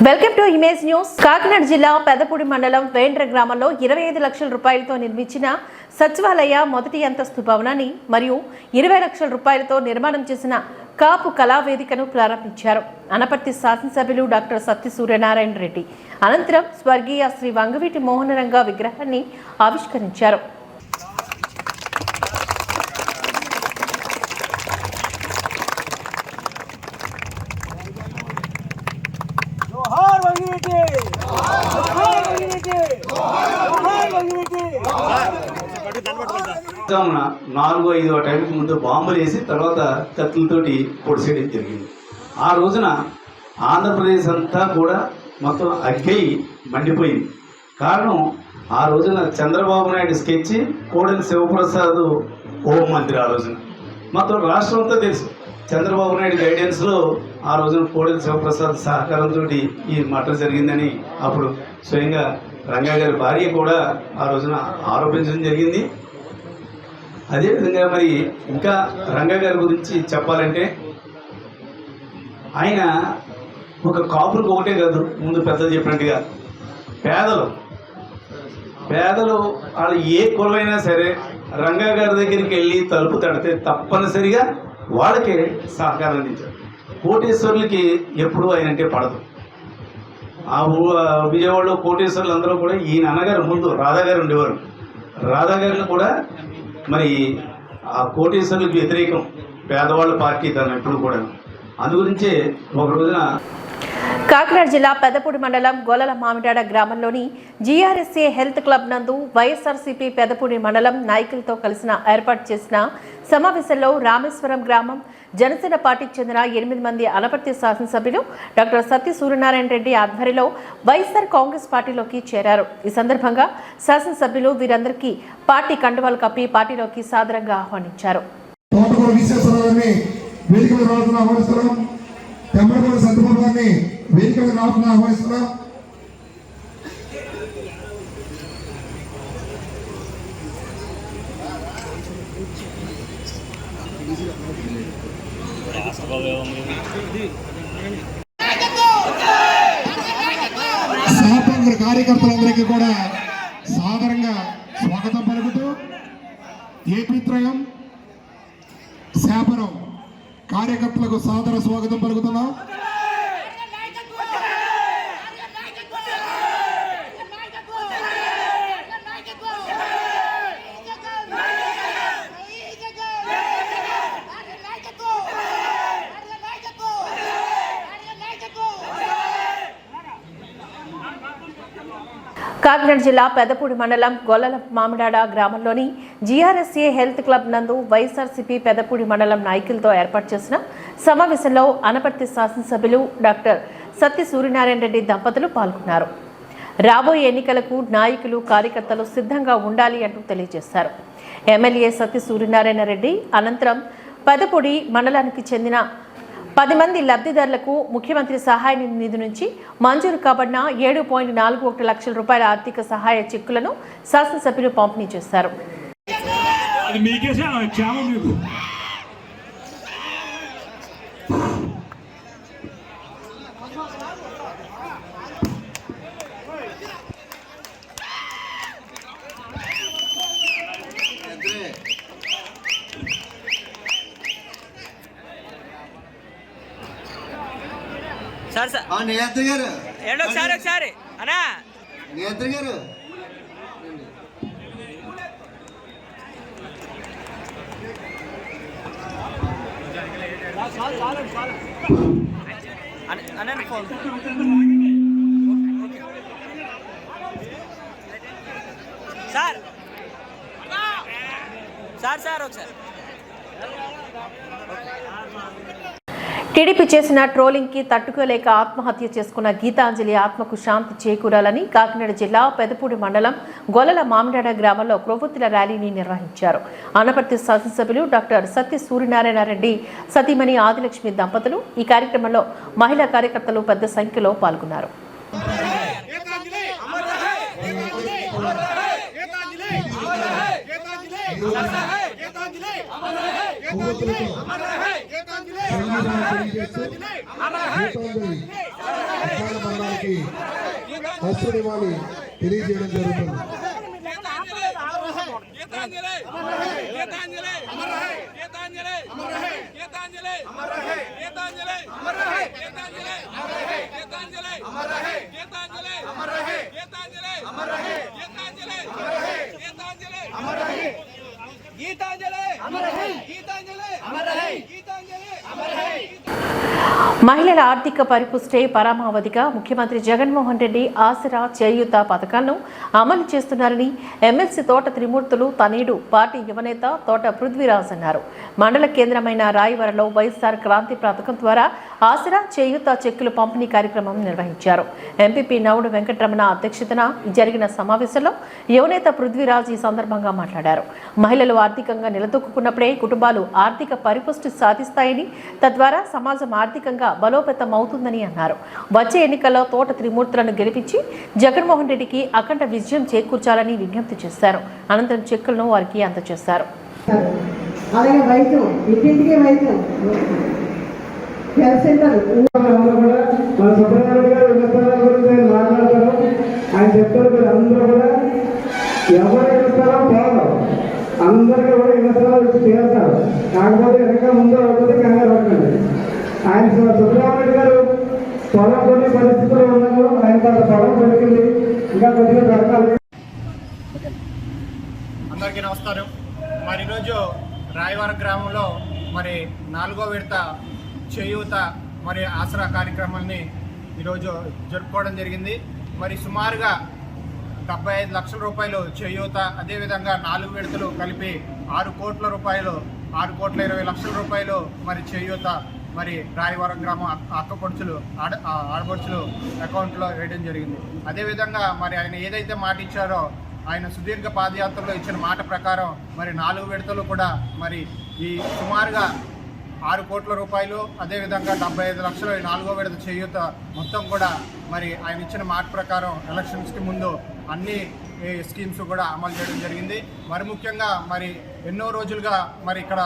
Welcome to image news. Kakinada జిల్లా పెదపూడి మండలం వేండ్ర గ్రామంలో 25 లక్షల రూపాయలతో నిర్మించిన సచివాలయ మొదటి అంతస్తు భవనాన్ని మరియు 20 లక్షల రూపాయలతో నిర్మాణం చేసిన కాపు కళావేదికను ప్రారంభించారు. అనపర్తి శాసనసభ్యులు డాక్టర్ సత్తి సూర్యనారాయణ రెడ్డి అనంతరం స్వర్గీయ శ్రీ వంగవీటి మోహనరంగ విగ్రహాన్ని ఆవిష్కరించారు. నాలుగో ఐదో టైంకి ముందు బాంబులు వేసి తర్వాత కత్తులతోటి పొడిసేయడం జరిగింది. ఆ రోజున ఆంధ్రప్రదేశ్ అంతా కూడా మొత్తం అగ్గై మండిపోయింది. కారణం ఆ రోజున చంద్రబాబు నాయుడు స్కెచ్, కోడెల శివప్రసాద్ హోంమంత్రి. ఆ రోజున మొత్తం రాష్ట్రం అంతా తెలుసు. చంద్రబాబు నాయుడు గైడెన్స్లో ఆ రోజున కోడెల శివప్రసాద్ సహకారంతో ఈ మటర్ జరిగిందని అప్పుడు స్వయంగా రంగా గారి భార్య కూడా ఆ రోజున ఆరోపించడం జరిగింది. అదేవిధంగా మరి ఇంకా రంగా గారి గురించి చెప్పాలంటే ఆయన ఒక కాపులకు ఒకటే కాదు, ముందు పెద్దలు చెప్పినట్టుగా పేదలు వాళ్ళు ఏ కులమైనా సరే రంగా గారి దగ్గరికి వెళ్ళి తలుపు తడితే తప్పనిసరిగా వాళ్ళకే సహకారం అందించారు. కోటేశ్వరులకి ఎప్పుడూ ఆయన అంటే పడదు. ఆ విజయవాడలో కోటేశ్వరులు అందరూ కూడా ఈయన అన్నగారు ముందు రాధాగారు ఉండేవారు. రాధాగారిని కూడా మరి ఆ కోటేశ్వరులకు వ్యతిరేకం పేదవాళ్ళ పార్టీ తను ఎప్పుడు కూడా. అందుగురించే ఒక రోజున కాకినాడ జిల్లా పెదపూడి మండలం గొల్లల మామిడాడ గ్రామంలోని జీఆర్ఎస్ఏ హెల్త్ క్లబ్ నందు వైఎస్ఆర్సీపీ పెదపూడి మండలం నాయకులతో కలిసిన ఏర్పాటు చేసిన సమావేశంలో రామేశ్వరం గ్రామం జనసేన పార్టీకి చెందిన 8 మంది అనపర్తి శాసనసభ్యులు డాక్టర్ సత్తి సూర్యనారాయణ రెడ్డి ఆధ్వర్యంలో వైఎస్ఆర్ కాంగ్రెస్ పార్టీలోకి చేరారు. ఈ సందర్భంగా శాసనసభ్యులు వీరందరికీ పార్టీ కండువాలు కప్పి పార్టీలోకి సాదరంగా ఆహ్వానించారు. కార్యకర్తలందరికీ కూడా సాదరంగా స్వాగతం పలుకుతూ ఏపీత్రయం శాపనం కార్యకర్తలకు సాదర స్వాగతం పలుకుతున్నాం. కాకినాడ జిల్లా పెదపూడి మండలం గొల్లల మామిడాడ గ్రామంలోని జీఆర్ఎస్ఏ హెల్త్ క్లబ్ నందు వైఎస్ఆర్సీపీ పెదపూడి మండలం నాయకులతో ఏర్పాటు చేసిన సమావేశంలో అనపర్తి శాసనసభ్యులు డాక్టర్ సత్తి సూర్యనారాయణ రెడ్డి దంపతులు పాల్గొన్నారు. రాబోయే ఎన్నికలకు నాయకులు కార్యకర్తలు సిద్ధంగా ఉండాలి అంటూ తెలియజేశారు. ఎమ్మెల్యే సత్తి సూర్యనారాయణ రెడ్డి అనంతరం పెదపూడి మండలానికి చెందిన 10 మంది లబ్ధిదారులకు ముఖ్యమంత్రి సహాయ నిధి నుంచి మంజూరు కాబడిన 7.41 లక్షల రూపాయల ఆర్థిక సహాయ చెక్కులను శాసనసభ్యులు పంపిణీ చేశారు. నేత్ర గారు ఒకసారి అన్నా నేత్ర గారు సార్ ఒకసారి టీడీపీ చేసిన ట్రోలింగ్ కి తట్టుకోలేక ఆత్మహత్య చేసుకున్న గీతాంజలి ఆత్మకు శాంతి చేకూరాలని కాకినాడ జిల్లా పెదపూడి మండలం గొల్లల మామిడాడ గ్రామంలో కొవ్వొత్తుల ర్యాలీని నిర్వహించారు. అనపర్తి శాసనసభ్యులు డాక్టర్ సత్తి సూర్యనారాయణ రెడ్డి సతీమణి ఆదిలక్ష్మి దంపతులు ఈ కార్యక్రమంలో మహిళా కార్యకర్తలు పెద్ద సంఖ్యలో పాల్గొన్నారు. గీతాంజలి అభిమాన మండలానికి వస్తునివ్వాలి తెలియజేయడం జరుగుతుంది. మహిళల ఆర్థిక పరిపుష్టే పరమావధిగా ముఖ్యమంత్రి జగన్మోహన్ రెడ్డి ఆసరా చేయూత పథకాలను అమలు చేస్తున్నారని ఎమ్మెల్సీ తోట త్రిమూర్తులు తనయుడు పార్టీ యువనేత తోట పృథ్వీరాజ్ అన్నారు. మండల కేంద్రమైన రాయవరంలో వైఎస్ఆర్ క్రాంతి పథకం ద్వారా ఆసరా చేయూత చెక్కులు పంపిణీ కార్యక్రమం నిర్వహించారు. ఎంపీపీ నవుడు వెంకటరమణ అధ్యక్షతన జరిగిన సమావేశంలో యువనేత పృథ్వీరాజ్ ఈ సందర్భంగా మాట్లాడారు. మహిళలు ఆర్థికంగా నిలదొక్కున్నప్పుడే కుటుంబాలు ఆర్థిక పరిపుష్టి సాధిస్తాయని, తద్వారా సమాజం ఆర్థికంగా బలోపేతం అవుతుందని అన్నారు. వచ్చే ఎన్నికల్లో తోట త్రిమూర్తులను గెలిపించి జగన్మోహన్ రెడ్డికి అఖండ విజయం చేకూర్చాలని విజ్ఞప్తి చేశారు. అనంతరం చెక్కులను వారికి అందజేశారు. అలాగే వైద్యం, ఇంటింటికి వైద్యం, హెల్త్ సెంటర్ మన సుబ్రహ్మణ్యం గారు వినస్తాల గురించి ఆయన మాట్లాడతారు. ఆయన చెప్తారు మీరు అందరూ కూడా ఎవరు వినస్తారో పోదు, అందరికీ కూడా వినస్తాలో వచ్చి తీరుతారు. కాకపోతే వెనక ముందు అవుతుంది, కంగారు పడుతుంది. ఆయన సుబ్రహ్మణ్యం గారు పొలం కొన్ని పరిస్థితులు ఉన్నాము, ఆయన పొలం దొరికింది, ఇంకా కొద్దిగా దొరకాలి. అందరికీ నమస్కారం. మరి ఈరోజు రాయవరం గ్రామంలో మరి 4వ విడత చేయూత మరి ఆసరా కార్యక్రమాన్ని ఈరోజు జరుపుకోవడం జరిగింది. మరి సుమారుగా 75 లక్షల రూపాయలు చేయూత, అదేవిధంగా 4 విడతలు కలిపి 6 కోట్ల రూపాయలు, 6,20,00,000 మరి చేయూత మరి రాయవరం గ్రామం ఆడపడుచులు అకౌంట్లో వేయడం జరిగింది. అదేవిధంగా మరి ఆయన ఏదైతే మాట ఇచ్చారో, ఆయన సుదీర్ఘ పాదయాత్రలో ఇచ్చిన మాట ప్రకారం మరి 4 విడతలు కూడా మరి ఈ సుమారుగా 6 కోట్ల రూపాయలు, అదేవిధంగా 75 లక్షలు 4వ విడత చేయూత మొత్తం కూడా మరి ఆయన ఇచ్చిన మాట ప్రకారం ఎలక్షన్స్కి ముందు అన్ని స్కీమ్స్ కూడా అమలు చేయడం జరిగింది. మరి ముఖ్యంగా మరి ఎన్నో రోజులుగా మరి ఇక్కడ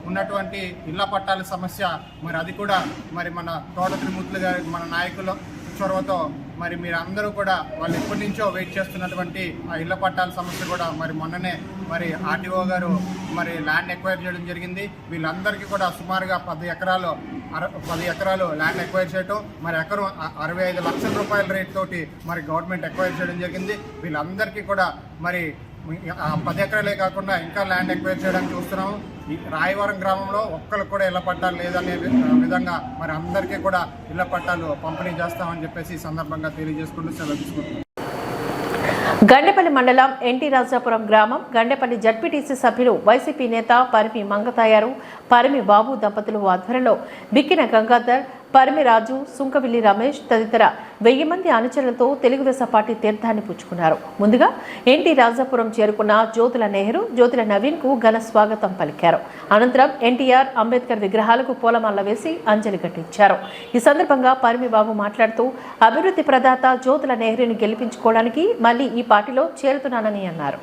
ఉన్నటువంటి ఇళ్ల పట్టాల సమస్య, మరి అది కూడా మరి మన తోట త్రిమూర్తులు గారి మన నాయకుల చొరవతో మరి మీరు అందరూ కూడా వాళ్ళు ఎప్పటి నుంచో వెయిట్ చేస్తున్నటువంటి ఆ ఇళ్ల పట్టాల సమస్య కూడా మరి మొన్ననే మరి ఆర్టీఓ గారు మరి ల్యాండ్ ఎక్వైర్ చేయడం జరిగింది. వీళ్ళందరికీ కూడా సుమారుగా 10 ఎకరాలు ల్యాండ్ ఎక్వైర్ చేయటం, మరి ఎకరం 65 లక్షల రూపాయల రేట్ తోటి మరి గవర్నమెంట్ ఎక్వైర్ చేయడం జరిగింది. వీళ్ళందరికీ కూడా మరి 10 ఎకరాలే కాకుండా ఇంకా ల్యాండ్ ఎక్వైర్ చేయడానికి చూస్తున్నాము. ఈ రాయవరం గ్రామంలో ఒక్కరికి కూడా ఇళ్ల పట్టాలు లేదనే విధంగా మరి అందరికీ కూడా ఇళ్ల పట్టాలు పంపిణీ చేస్తామని చెప్పేసి ఈ సందర్భంగా తెలియజేసుకుంటూ సెలవు తీసుకుంటున్నాం. గండేపల్లి మండలం ఎన్టీ రాజాపురం గ్రామం గండేపల్లి జడ్పీటీసీ సభ్యులు వైసీపీ నేత పరిమి మంగతాయారు, పరిమి బాబు దంపతులు ఆధ్వర్యంలో బిక్కిన గంగాధర్, పరిమి రాజు, సుంకవిల్లి రమేష్ తదితర 1000 మంది అనుచరులతో తెలుగుదేశం పార్టీ తీర్థాన్ని పుచ్చుకున్నారు. ముందుగా ఎన్టీ రాజాపురం చేరుకున్న జ్యోతుల నెహ్రూ, జ్యోతుల నవీన్ కు ఘన స్వాగతం పలికారు. అనంతరం ఎన్టీఆర్, అంబేద్కర్ విగ్రహాలకు పూలమాల వేసి అంజలి ఘటించారు. ఈ సందర్భంగా పరిమి బాబు మాట్లాడుతూ అభివృద్ధి ప్రదాత జ్యోతుల నెహ్రూని గెలిపించుకోవడానికి మళ్లీ ఈ పార్టీలో చేరుతున్నానని అన్నారు.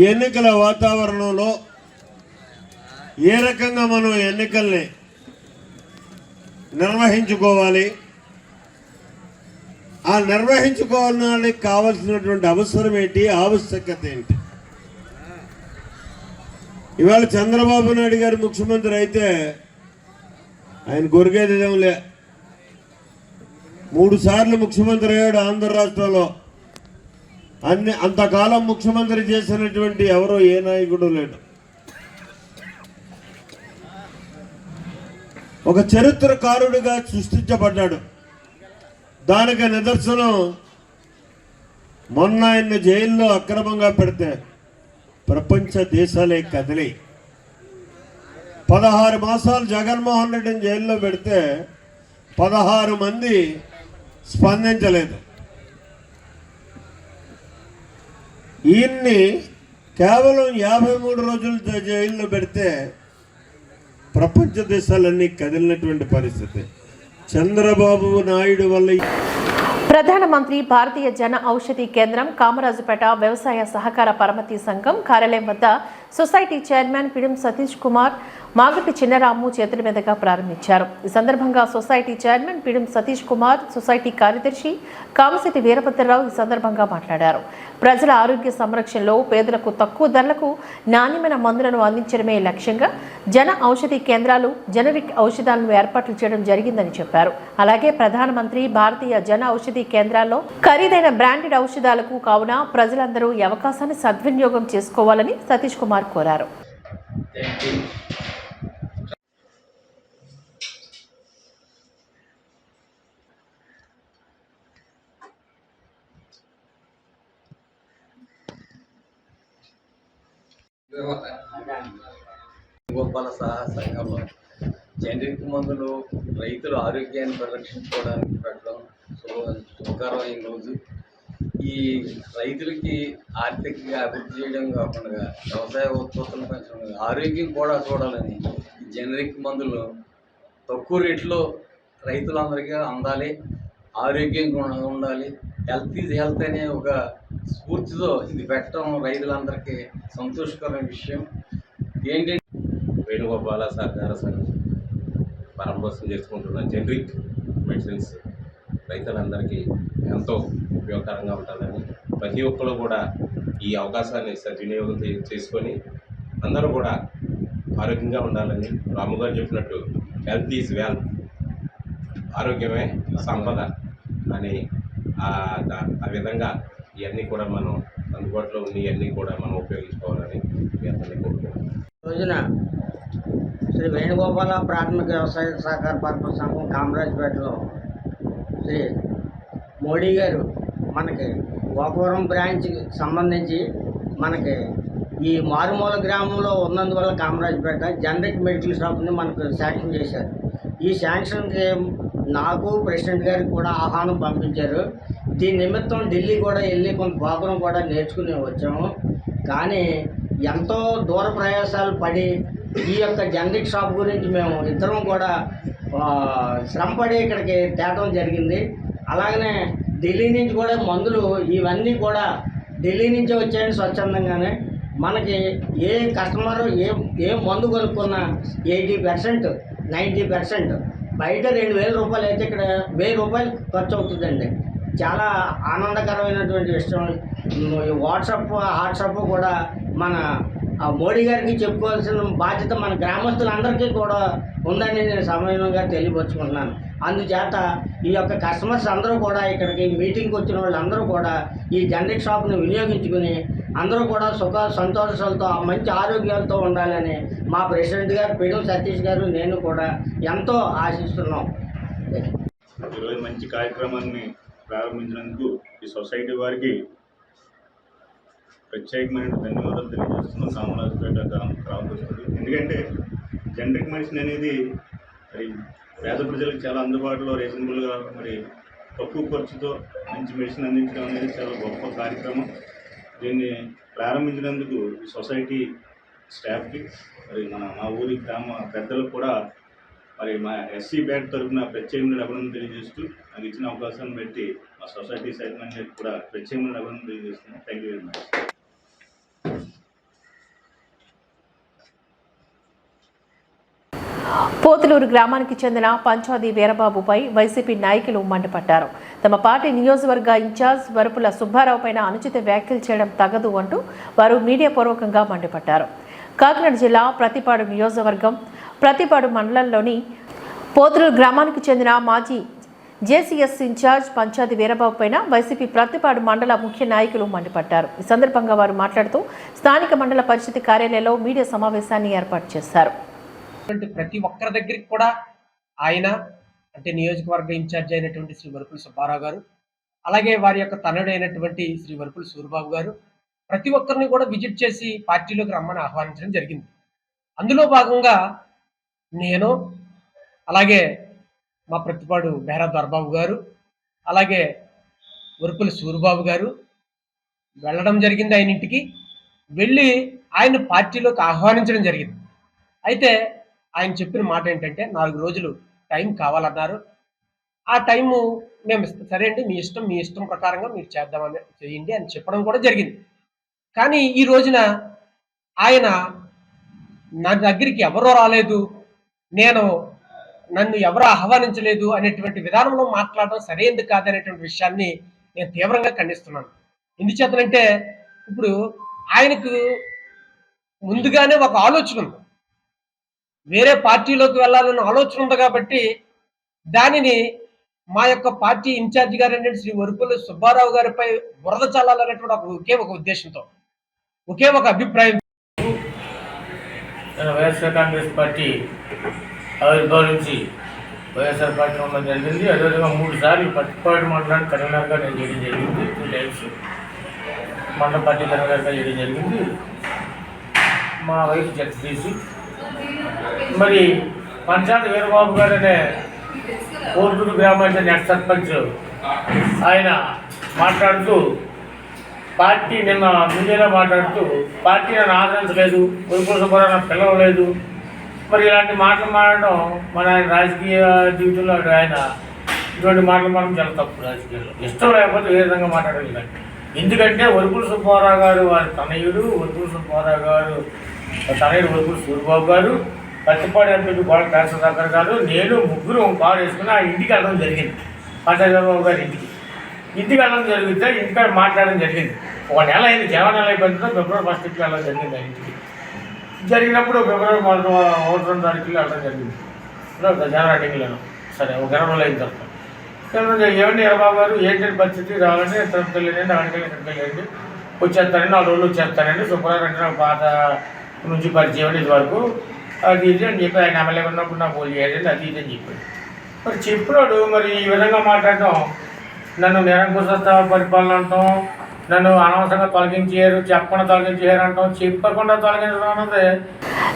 ఎన్నికల వాతావరణంలో ఏ రకంగా మనం ఎన్నికల్ని నిర్వహించుకోవాలి, ఆ నిర్వహించుకోవడానికి కావాల్సినటువంటి అవసరం ఏంటి, ఆవశ్యకత ఏంటి. ఇవాళ చంద్రబాబు నాయుడు గారు ముఖ్యమంత్రి అయితే ఆయన గొరిగేదేంలే. 3 సార్లు ముఖ్యమంత్రి అయ్యాడు ఆంధ్ర రాష్ట్రంలో. అంతకాలం ముఖ్యమంత్రి చేసినటువంటి ఎవరో ఏ నాయకుడు లేడు. ఒక చరిత్రకారుడిగా సృష్టించబడ్డాడు. దానికి నిదర్శనం మొన్న ఆయన జైల్లో అక్రమంగా పెడితే ప్రపంచ దేశాలే కదిలి 16 మాసాలు జగన్మోహన్ రెడ్డిని జైల్లో పెడితే 16 మంది స్పందించలేదు. ఈయన్ని కేవలం 53 రోజులు జైల్లో పెడితే ప్రపంచ దేశాలన్నీ కదిలినటువంటి పరిస్థితి. చంద్రబాబు నాయుడు వల్ల ప్రధానమంత్రి భారతీయ జన ఔషధి కేంద్రం కామరాజుపేట వ్యవసాయ సహకార పరమతి సంఘం కార్యాలయం వద్ద సొసైటీ చైర్మన్ పిడుం సతీష్ కుమార్ మాగటి చిన్నరాము చేతుల మీదుగా ప్రారంభించారు. ఈ సందర్భంగా society chairman Pidum Satish Kumar, society కార్యదర్శి కామశెట్టి వీరభద్రరావు ఈ సందర్భంగా మాట్లాడారు. ప్రజల ఆరోగ్య సంరక్షణలో పేదలకు తక్కువ ధరలకు నాణ్యమైన మందులను అందించడమే లక్ష్యంగా జన ఔషధి కేంద్రాలు, జనరిక్ ఔషధాలను ఏర్పాట్లు చేయడం జరిగిందని చెప్పారు. అలాగే ప్రధానమంత్రి భారతీయ జన ఔషధి కేంద్రాల్లో ఖరీదైన బ్రాండెడ్ ఔషధాలకు కావున ప్రజలందరూ ఈ అవకాశాన్ని సద్వినియోగం చేసుకోవాలని సతీష్ కుమార్ కోరారు. గోపాల సంఘంలో జనరిక్ మందులు రైతుల ఆరోగ్యాన్ని పరిరక్షించుకోవడానికి పెట్టడం శుభకరమైన రోజు. ఈ రైతులకి ఆర్థికంగా అభివృద్ధి చేయడం కాకుండా వ్యవసాయ ఉత్పత్తులు పెంచడం, ఆరోగ్యం కూడా చూడాలని జనరిక్ మందులు తక్కువ రేట్లో రైతులందరికీ అందాలి, ఆరోగ్యంగా ఉండాలి. హెల్త్ ఈజ్ హెల్త్ అనే ఒక స్ఫూర్తితో ఇది పెట్టడం రైతులందరికీ సంతోషకరమైన విషయం. ఏంటంటే వేణుగోపాల సహకార సంఘం పరంపోషణ చేసుకుంటున్న జనరిక్ మెడిసిన్స్ రైతులందరికీ ఎంతో ఉపయోగకరంగా ఉంటుందని ప్రతి ఒక్కరు కూడా ఈ అవకాశాన్ని సద్వినియోగం చేసుకొని అందరూ కూడా ఆరోగ్యంగా ఉండాలని రాముగారు చెప్పినట్టు హెల్త్ ఈజ్ వెల్త్, ఆరోగ్యమే సంపద అని ఆ విధంగా ఇవన్నీ కూడా మనం అందుబాటులో ఉన్న ఇవన్నీ కూడా మనం ఉపయోగించుకోవాలని మీ అందరినీ కోరుకుంటున్నాం. రోజున శ్రీ వేణుగోపాల ప్రాథమిక వ్యవసాయ సహకార పరపతి సంఘం కామరాజపేటలో శ్రీ మోడీ గారు మనకి గోపవరం బ్రాంచ్కి సంబంధించి మనకి ఈ మారుమూల గ్రామంలో ఉన్నందువల్ల కామరాజపేట జనరిక్ మెడికల్ షాప్ని మనకు శాంక్షన్ చేశారు. ఈ శాంక్షన్కి నాకు ప్రెసిడెంట్ గారికి కూడా ఆహ్వానం పంపించారు. దీని నిమిత్తం ఢిల్లీ కూడా వెళ్ళి కొంత భాగం కూడా నేర్చుకుని వచ్చాము. కానీ ఎంతో దూర ప్రయాసాలు పడి ఈ యొక్క జనరిక్ షాప్ గురించి మేము ఇద్దరం కూడా శ్రమపడి ఇక్కడికి తేవడం జరిగింది. అలాగనే ఢిల్లీ నుంచి కూడా మందులు ఇవన్నీ కూడా ఢిల్లీ నుంచి వచ్చాయని స్వచ్ఛందంగానే మనకి ఏ కస్టమరు ఏ మందు కొనుక్కున్నా 80%, 90% బయట 2,000 రూపాయలు అయితే ఇక్కడ 1,000 రూపాయలు ఖర్చు అవుతుందండి. చాలా ఆనందకరమైనటువంటి విషయం. వాట్సాప్ కూడా మన మోడీ గారికి చెప్పుకోవాల్సిన బాధ్యత మన గ్రామస్తులందరికీ కూడా ఉందని నేను సమయంగా తెలియపరుచుకుంటున్నాను. అందుచేత ఈ యొక్క కస్టమర్స్ అందరూ కూడా ఇక్కడికి మీటింగ్కి వచ్చిన వాళ్ళందరూ కూడా ఈ జనరిక్ షాప్ని వినియోగించుకుని అందరూ కూడా సుఖ సంతోషాలతో మంచి ఆరోగ్యాలతో ఉండాలని మా ప్రెసిడెంట్ గారు పిడుం సతీష్ గారు నేను కూడా ఎంతో ఆశిస్తున్నాం. ఈరోజు మంచి కార్యక్రమాన్ని ప్రారంభించినందుకు ఈ సొసైటీ వారికి ప్రత్యేకమైన ధన్యవాదాలు తెలియజేస్తున్నాం. కామరాజపేట గ్రామస్తులు, ఎందుకంటే జనరిక్ మెడిసిన్ అనేది మరి పేద ప్రజలకు చాలా అందుబాటులో రీజనబుల్గా మరి తక్కువ ఖర్చుతో మంచి మెడిసిన్ అందించడం అనేది చాలా గొప్ప కార్యక్రమం. దీన్ని ప్రారంభించినందుకు ఈ సొసైటీ స్టాఫ్కి మరి మా ఊరి గ్రామ పెద్దలకు కూడా మరి మా ఎస్సీ బ్యాట్ తరఫున ప్రత్యేకమైన అభినందన తెలియజేస్తూ నాకు ఇచ్చిన అవకాశాన్ని బట్టి మా సొసైటీ సైతం కూడా ప్రత్యేకమైన అభినందన తెలియజేస్తున్నాను. Thank you very much. Pothuluru గ్రామానికి చెందిన పంచాది వీరబాబుపై వైసీపీ నాయకులు మండిపడ్డారు. తమ పార్టీ నియోజకవర్గ ఇన్ఛార్జ్ వరపుల సుబ్బారావు పైన అనుచిత వ్యాఖ్యలు చేయడం తగదు అంటూ వారు మీడియా పూర్వకంగా మండిపడ్డారు. కాకినాడ జిల్లా ప్రతిపాడు నియోజకవర్గం ప్రతిపాడు మండలంలోని పోతులూరు గ్రామానికి చెందిన మాజీ జేసీఎస్ ఇన్ఛార్జ్ పంచాది వీరబాబు పైన వైసీపీ ప్రతిపాడు మండల ముఖ్య నాయకులు మండిపడ్డారు. ఈ సందర్భంగా వారు మాట్లాడుతూ స్థానిక మండల పరిషత్ కార్యాలయంలో మీడియా సమావేశాన్ని ఏర్పాటు చేశారు. ప్రతి ఒక్కరి దగ్గరికి కూడా ఆయన అంటే నియోజకవర్గ ఇన్ఛార్జ్ అయినటువంటి శ్రీ వరపుల సుబ్బారావు గారు, అలాగే వారి యొక్క తనయుడు అయినటువంటి శ్రీ వరపుల సూరిబాబు గారు ప్రతి ఒక్కరిని కూడా విజిట్ చేసి పార్టీలోకి రమ్మని ఆహ్వానించడం జరిగింది. అందులో భాగంగా నేను, అలాగే మా ప్రతిపాడు బేరా దొరబాబు గారు, అలాగే వరపుల సూరిబాబు గారు వెళ్ళడం జరిగింది ఆయన ఇంటికి. వెళ్ళి ఆయన పార్టీలోకి ఆహ్వానించడం జరిగింది. అయితే ఆయన చెప్పిన మాట ఏంటంటే 4 రోజులు టైం కావాలన్నారు. ఆ టైము మేము సరే అండి, మీ ఇష్టం ప్రకారంగా మీరు చేద్దామని చేయండి అని చెప్పడం కూడా జరిగింది. కానీ ఈ రోజున ఆయన నా దగ్గరికి ఎవరో రాలేదు, నన్ను ఎవరు ఆహ్వానించలేదు అనేటువంటి విధానంలో మాట్లాడడం సరైనది కాదనేటువంటి విషయాన్ని నేను తీవ్రంగా ఖండిస్తున్నాను. ఎందుచేతనంటే ఇప్పుడు ఆయనకు ముందుగానే ఒక ఆలోచన ఉంది, వేరే పార్టీలోకి వెళ్ళాలన్న ఆలోచన ఉంది. కాబట్టి దానిని మా యొక్క పార్టీ ఇన్ఛార్జి గారు శ్రీ వరుపుల సుబ్బారావు గారిపై బురద చల్లాలనేటువంటి ఒకే ఒక ఉద్దేశంతో, ఒకే ఒక అభిప్రాయం. వైఎస్ఆర్ కాంగ్రెస్ పార్టీ ఆవిర్భావించి వైఎస్ఆర్ పార్టీ ఉండడం జరిగింది. అదేవిధంగా 3 సార్లు పట్టుపాడు మండలానికి కన్వీనర్గా నేను చేయడం జరిగింది. 2 టైమ్స్ మండల పార్టీ కన్వీనర్గా చేయడం జరిగింది. మా వయసు జడ్పీసీ. మరి పంచాయతీ వీరబాబు గారు అనే కోర్టుడు గ్రామానికి నెట్ సర్పంచ్ ఆయన మాట్లాడుతూ పార్టీ నిన్న మీడియాలో మాట్లాడుతూ పార్టీ నన్ను ఆదరించలేదు, వరుపుల సుబ్బారావు నాకు పిలవలేదు, మరి ఇలాంటి మాటలు మాట్లాడడం మన ఆయన రాజకీయ జీవితంలో ఆయన ఇటువంటి మాటలు మాట్లాడడం చాలా తప్పు. రాజకీయాల్లో ఇష్టం లేకపోతే ఏ విధంగా మాట్లాడలేదు. ఎందుకంటే వరుపుల సుబ్బారావు గారు వారి తనయుడు, వరుపుల సుబ్బారావు గారు తనయుడు వరుపుల సూరిబాబు గారు, పత్తిపాడు ఎంపీ గోడ కాశీదాకర్ గారు, నేను ముగ్గురు కారు వేసుకుని ఆ ఇంటికి వెళ్ళడం జరిగింది. పంచాయతీబాబు గారి ఇంటికి వెళ్ళడం జరిగితే ఇంటికాడ మాట్లాడడం జరిగింది. 1 నెల అయింది, జనవరి నెల అయిపోయిందో ఫిబ్రవరి 1st వెళ్ళడం జరిగింది. ఆ ఇంటికి జరిగినప్పుడు ఫిబ్రవరి 1 తారీఖులో వెళ్ళడం జరిగింది. జనవరి టింగ్లను సరే ఒక 20 రోజులు అయిన తర్వాత ఏమండి వీరబాబు గారు ఏంటంటే పరిస్థితి రావాలంటే తిరుపతి వెళ్ళండి, అక్కడికి వెళ్ళండి, వచ్చేస్తానండి, 4 రోజులు వచ్చేస్తానండి, సుబ్బారావు అంటే నాకు పాత నుంచి పరిచయం ఇది వరకు అది ఇది అని చెప్పి ఆయన ఎమ్మెల్యే ఉన్నప్పుడు నాకు పోల్ చేయండి అది ఇది అని చెప్పాడు. మరి చెప్పినాడు మరి ఈ విధంగా మాట్లాడటం, నన్ను నిరంకుశ పరిపాలన అంటాం, నన్ను అనవసరంగా తొలగించారు, చెప్పకుండా తొలగించారు అంటాం, చెప్పకుండా తొలగించడం అన్నది.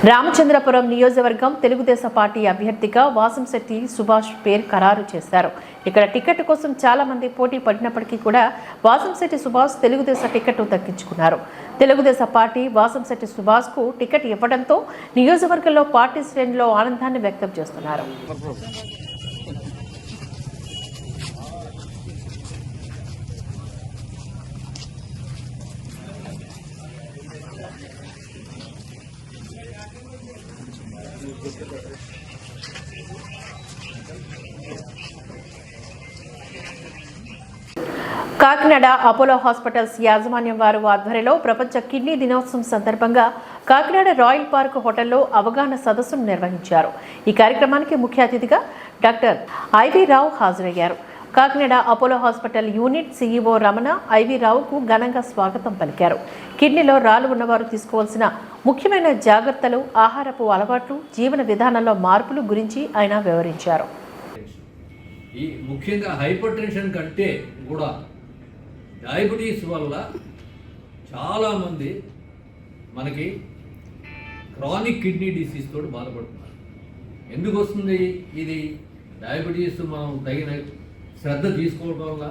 రామచంద్రపురం నియోజకవర్గం తెలుగుదేశం పార్టీ అభ్యర్థిగా వాసంశెట్టి సుభాష్ పేరు ఖరారు చేశారు. ఇక్కడ టికెట్ కోసం చాలా మంది పోటీ పడినప్పటికీ కూడా వాసంశెట్టి సుభాష్ తెలుగుదేశం టికెట్ దక్కించుకున్నారు. తెలుగుదేశం పార్టీ వాసంశెట్టి సుభాష్కు టికెట్ ఇవ్వడంతో నియోజకవర్గంలో పార్టీ శ్రేణిలో ఆనందాన్ని వ్యక్తం చేస్తున్నారు. కాకినాడ అపోలో హాస్పిటల్స్ యాజమాన్యం వారు ఆధ్వర్యంలో ప్రపంచ కిడ్నీ దినోత్సవం సందర్భంగా కాకినాడ రాయల్ పార్క్ హోటల్లో అవగాహన సదస్సును నిర్వహించారు. ఈ కార్యక్రమానికి ముఖ్య అతిథిగా డాక్టర్ ఐవి రావు హాజరయ్యారు. Kakinada Apollo hospital unit CEO Ramana I V రావుకు ఘనంగా స్వాగతం పలికారు. కిడ్నీలో రాళ్ళు ఉన్నవారు తీసుకోవాల్సిన ముఖ్యమైన జాగ్రత్తలు, ఆహారపు అలవాట్లు, జీవన విధానంలో మార్పులు గురించి ఆయన వివరించారు. ఈ ముఖ్యంగా హైపర్ టెన్షన్ కంటే కూడా డయాబెటీస్ వల్ల చాలామంది మనకి క్రానిక్ కిడ్నీ డిసీజ్ తోటి బాధపడుతున్నారు. ఎందుకు వస్తుంది ఇది? డయాబెటీస్ మనం తగిన శ్రద్ధ తీసుకోవడం వల్ల,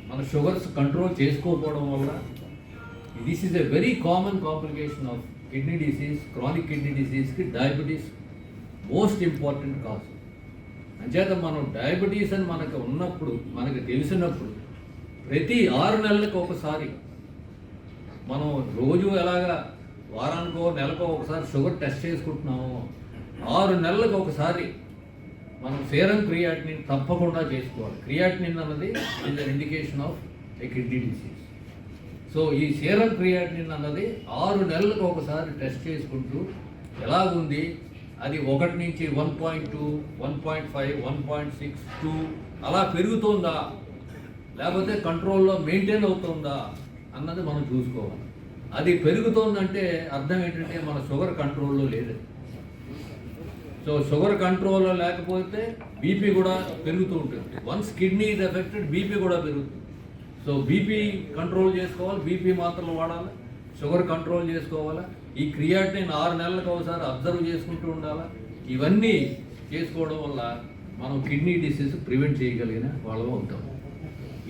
మన షుగర్స్ కంట్రోల్ చేసుకోకపోవడం వల్ల. This is a very common complication of kidney disease. Chronic kidney డిసీజ్కి డయాబెటీస్ మోస్ట్ ఇంపార్టెంట్ కాజ్. అంచేత మనం డయాబెటీస్ అని మనకు ఉన్నప్పుడు, మనకు తెలిసినప్పుడు ప్రతి 6 నెలలకు ఒకసారి మనం రోజు ఎలాగా వారానికో నెలకో ఒకసారి షుగర్ టెస్ట్ చేసుకుంటున్నామో 6 నెలలకు ఒకసారి మనం సీరం క్రియాటినిన్ తప్పకుండా చేసుకోవాలి. క్రియాటినిన్ అన్నది is the indication of a kidney disease. So ఈ సీరం క్రియాటినిన్ అన్నది 6 నెలలకు ఒకసారి టెస్ట్ చేసుకుంటూ ఎలాగుంది, అది 1 నుంచి 1.2, 1.5, 1.6, 2 అలా పెరుగుతుందా లేకపోతే కంట్రోల్లో మెయింటైన్ అవుతుందా అన్నది మనం చూసుకోవాలి. అది పెరుగుతోందంటే అర్థం ఏంటంటే మన షుగర్ కంట్రోల్లో లేదు. సో షుగర్ కంట్రోల్లో లేకపోతే బీపీ కూడా పెరుగుతూ ఉంటుంది. Once kidney is affected BP కూడా పెరుగుతుంది. సో బీపీ కంట్రోల్ చేసుకోవాలి, బీపీ మాత్రలు వాడాలి, షుగర్ కంట్రోల్ చేసుకోవాలి. ఈ క్రియాటినిన్ 6 నెలలకు ఒకసారి అబ్జర్వ్ చేసుకుంటూ ఉండాలి. ఇవన్నీ చేసుకోవడం వల్ల మనం కిడ్నీ డిసీజ్ ప్రివెంట్ చేయగలిగిన వాళ్ళం అవుతాం.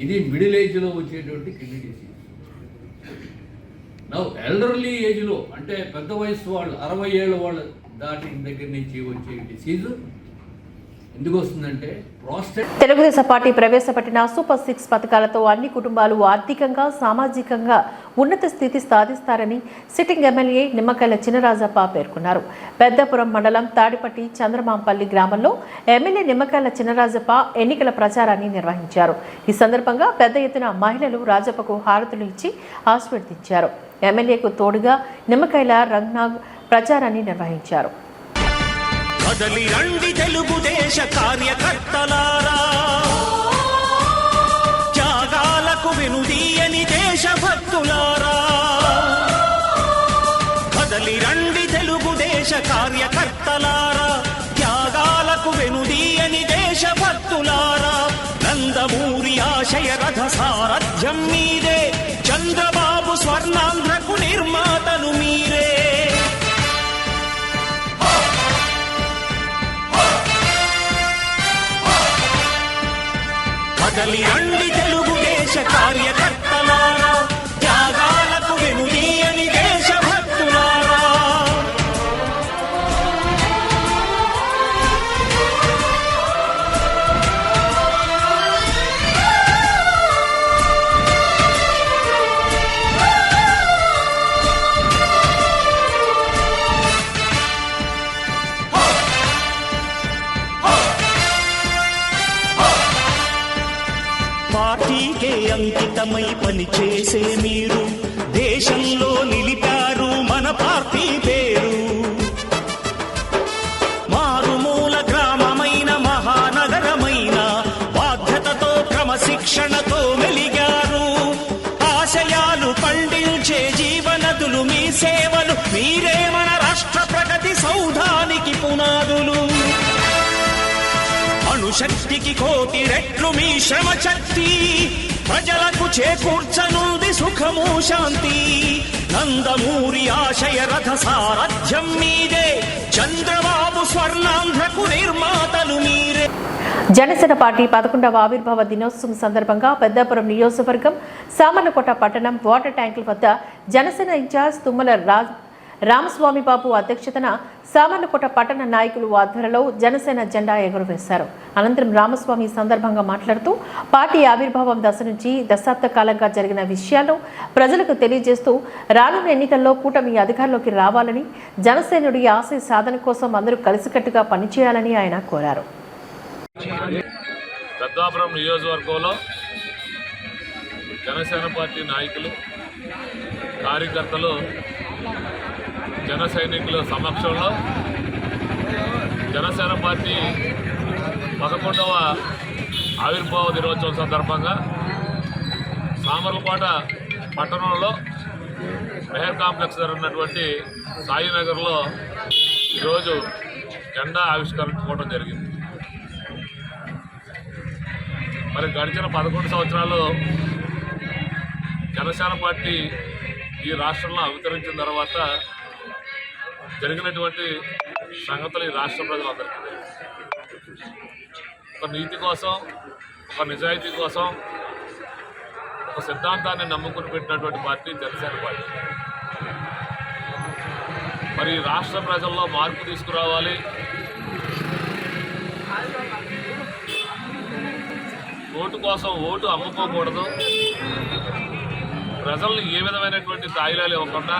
ఇది మిడిల్ ఏజ్లో వచ్చేటువంటి కిడ్నీ డిసీజ్. ఎల్డర్లీ ఏజ్లో అంటే పెద్ద వయసు వాళ్ళు 60 ఏళ్ళ వాళ్ళు దాటిన దగ్గర నుంచి వచ్చే డిసీజు ఎందుకు వస్తుందంటే ప్రాస్టేట్. తెలుగుదేశం పార్టీ ప్రవేశపెట్టిన సూపర్ 6 పథకాలతో అన్ని కుటుంబాలు ఆర్థికంగా సామాజికంగా ఉన్నత స్థితి సాధిస్తారని సిట్టింగ్ ఎమ్మెల్యే నిమ్మకాయల చినరాజప్ప పేర్కొన్నారు. పెద్దపురం మండలం తాడిపట్టి చంద్రమాంపల్లి గ్రామంలో ఎమ్మెల్యే నిమ్మకాయల చినరాజప్ప ఎన్నికల ప్రచారాన్ని నిర్వహించారు. ఈ సందర్భంగా పెద్ద ఎత్తున మహిళలు రాజప్పకు హారతులు ఇచ్చి ఆశీర్వదించారు. ఎమ్మెల్యేకు తోడుగా నిమ్మకాయల రంగనాగ్ ప్రచారాన్ని నిర్వహించారు. కదలి రండి తెలుగుదేశ కార్యకర్తలారా, త్యాగాలకు వెనుదీయని దేశభక్తులారా. కదలి రండి తెలుగుదేశ కార్యకర్తలారా, త్యాగాలకు వెనుదీయని దేశభక్తులారా. నందమూరి ఆశయ రథ సారథ్యం మీరే, చంద్రబాబు స్వర్ణాంధ్రకు నిర్మాతలు మీరే. కదలి రండి తెలుగుదేశ కార్యకర్తలారా, త్యాగాలకు వెనుదీయని దేశభక్తులారా. పార్టీకే అంకితమై పనిచేసే మీరు దేశంలో నిలిపారు మన పార్టీ పేరు. మారుమూల గ్రామమైన మహానగరమైన బాధ్యతతో క్రమశిక్షణతో మెలిగారు. ఆశయాలు పండించే జీవనదులు మీ సేవలు, మీరే మన రాష్ట్ర ప్రగతి సౌధానికి పునాదులు. అణుశక్తికి కోటి రెట్లు మీ శ్రమ శక్తి, ప్రజలకు చేకూర్చనుంది సుఖము శాంతి. నందమూరి ఆశయ రథ సారథ్యం మీదే, చంద్రబాబు స్వర్ణాంధ్రకు నిర్మాతలు మీరే. జనసేన పార్టీ 11వ ఆవిర్భావ దినోత్సవం సందర్భంగా పెద్దాపురం నియోజకవర్గం సామర్లకోట పట్టణం వాటర్ ట్యాంకుల వద్ద జనసేన ఇన్ఛార్జ్ తుమ్మల రామస్వామి బాబు అధ్యక్షతన సామర్లకోట పట్టణ నాయకులు ఆధ్వర్యంలో జనసేన జెండా ఎగురవేశారు. అనంతరం రామస్వామి సందర్భంగా మాట్లాడుతూ పార్టీ ఆవిర్భావం దశ నుంచి దశాబ్ద కాలంగా జరిగిన విషయాలను ప్రజలకు తెలియజేస్తూ రానున్న ఎన్నికల్లో కూటమి అధికారంలోకి రావాలని, జనసేనుడి ఆశయ సాధన కోసం అందరూ కలిసికట్టుగా పనిచేయాలని ఆయన కోరారు. పెద్దాపురం నియోజకవర్గంలో జనసేన పార్టీ నాయకులు, కార్యకర్తలు, జన సైనికుల సమక్షంలో జనసేన పార్టీ 11వ ఆవిర్భావ దినోత్సవం సందర్భంగా సామర్లకోట పట్టణంలో మెహర్ కాంప్లెక్స్ దగ్గర ఉన్నటువంటి సాయినగర్లో ఈరోజు జెండా ఆవిష్కరించుకోవడం జరిగింది. మరి గడిచిన 11 సంవత్సరాలు జనసేన పార్టీ ఈ రాష్ట్రంలో అవతరించిన తర్వాత జరిగినటువంటి సంగతులు ఈ రాష్ట్ర ప్రజలందరికీ ఒక నీతి కోసం, ఒక నిజాయితీ కోసం, ఒక సిద్ధాంతాన్ని నమ్ముకుని పెట్టినటువంటి పార్టీ జనసేన పార్టీ. మరి రాష్ట్ర ప్రజల్లో మార్పు తీసుకురావాలి, ఓటు కోసం ఓటు అమ్ముకోకూడదు, ప్రజల్ని ఏ విధమైనటువంటి తాయిలాలు ఇవ్వకుండా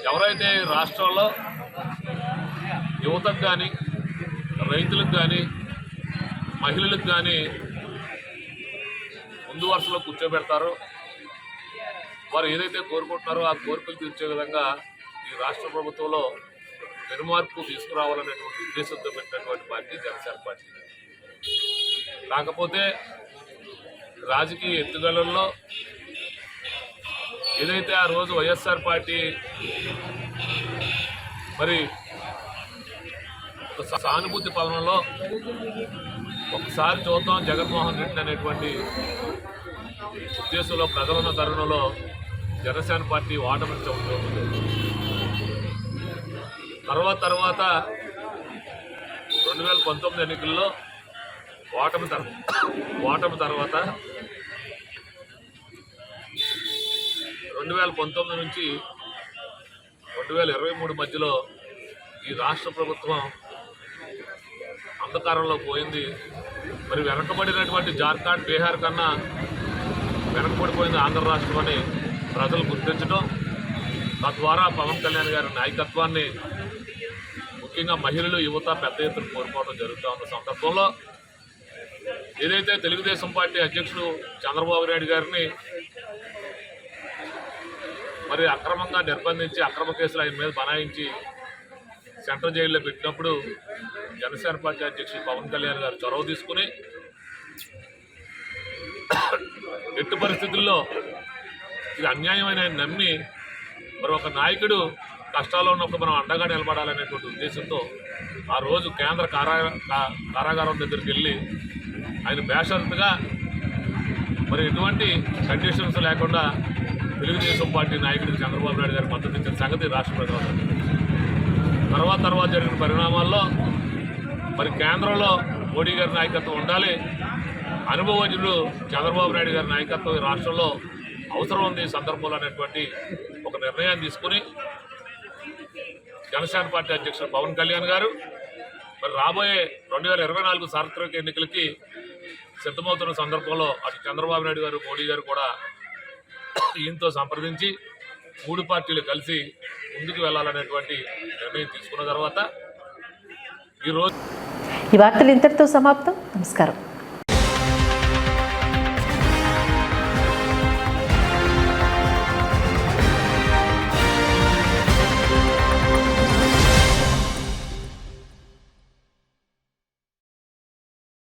ఎవరైతే రాష్ట్రంలో యువతకు కానీ, రైతులకు కానీ, మహిళలకు కానీ ముందు వరుసలో కూర్చోబెడతారో, వారు ఏదైతే కోరుకుంటున్నారో ఆ కోరికలు తీర్చే విధంగా ఈ రాష్ట్ర ప్రభుత్వంలో పెనుమార్పు తీసుకురావాలనేటువంటి ఉద్దేశంతో పెట్టినటువంటి పార్టీ జనసేన పార్టీ. కాకపోతే రాజకీయ ఎత్తుగడల్లో ఏదైతే ఆ రోజు వైఎస్ఆర్ పార్టీ మరి సానుభూతి పవనంలో ఒకసారి చూద్దాం జగన్మోహన్ రెడ్డి అనేటువంటి ఉద్దేశంలో ప్రజలున్న తరుణంలో జనసేన పార్టీ ఓటమిని చదువుతుంది. తర్వాత 2019 ఎన్నికల్లో ఓటమి తర్వాత 2019 నుంచి 2023 మధ్యలో ఈ రాష్ట్ర ప్రభుత్వం అంధకారంలో పోయింది. మరి వెనకబడినటువంటి జార్ఖండ్, బీహార్ కన్నా వెనకబడిపోయింది ఆంధ్ర రాష్ట్రం అని ప్రజలు గుర్తించడం, తద్వారా పవన్ కళ్యాణ్ గారి నాయకత్వాన్ని ముఖ్యంగా మహిళలు, యువత పెద్ద ఎత్తున కోరుకోవడం జరుగుతూ ఉన్న సందర్భంలో ఏదైతే తెలుగుదేశం పార్టీ అధ్యక్షుడు చంద్రబాబు నాయుడు గారిని మరి అక్రమంగా నిర్బంధించి అక్రమ కేసులు ఆయన మీద బనాయించి సెంట్రల్ జైల్లో పెట్టినప్పుడు జనసేన పార్టీ అధ్యక్షుడు పవన్ కళ్యాణ్ గారు చొరవ తీసుకుని ఎట్టి పరిస్థితుల్లో ఇది అన్యాయమైన నమ్మి మరి ఒక నాయకుడు కష్టాల్లో ఉన్నప్పుడు మనం అండగా నిలబడాలనేటువంటి ఉద్దేశంతో ఆ రోజు కేంద్ర కారాగారం దగ్గరికి వెళ్ళి ఆయన బేషరతుగా మరి ఎటువంటి కండిషన్స్ లేకుండా తెలుగుదేశం పార్టీ నాయకుడికి చంద్రబాబు నాయుడు గారికి మద్దతు ఇచ్చిన సంగతి రాష్ట్ర ప్రజలు తర్వాత జరిగిన పరిణామాల్లో మరి కేంద్రంలో మోడీ గారి నాయకత్వం ఉండాలి, అనుభవజ్ఞుడు చంద్రబాబు నాయుడు గారి నాయకత్వం ఈ రాష్ట్రంలో అవసరం ఉంది ఈ సందర్భంలో అనేటువంటి ఒక నిర్ణయాన్ని తీసుకుని జనసేన పార్టీ అధ్యక్షుడు పవన్ కళ్యాణ్ గారు మరి రాబోయే 2024 సార్వత్రిక ఎన్నికలకి సిద్ధమవుతున్న సందర్భంలో అటు చంద్రబాబు నాయుడు గారు, మోడీ గారు కూడా ఈయనతో సంప్రదించి 3 పార్టీలు కలిసి ముందుకు వెళ్లాలనేటువంటి నిర్ణయం తీసుకున్న తర్వాత ఈరోజు ఈ వార్తలు ఇంతటితో సమాప్తం. నమస్కారం.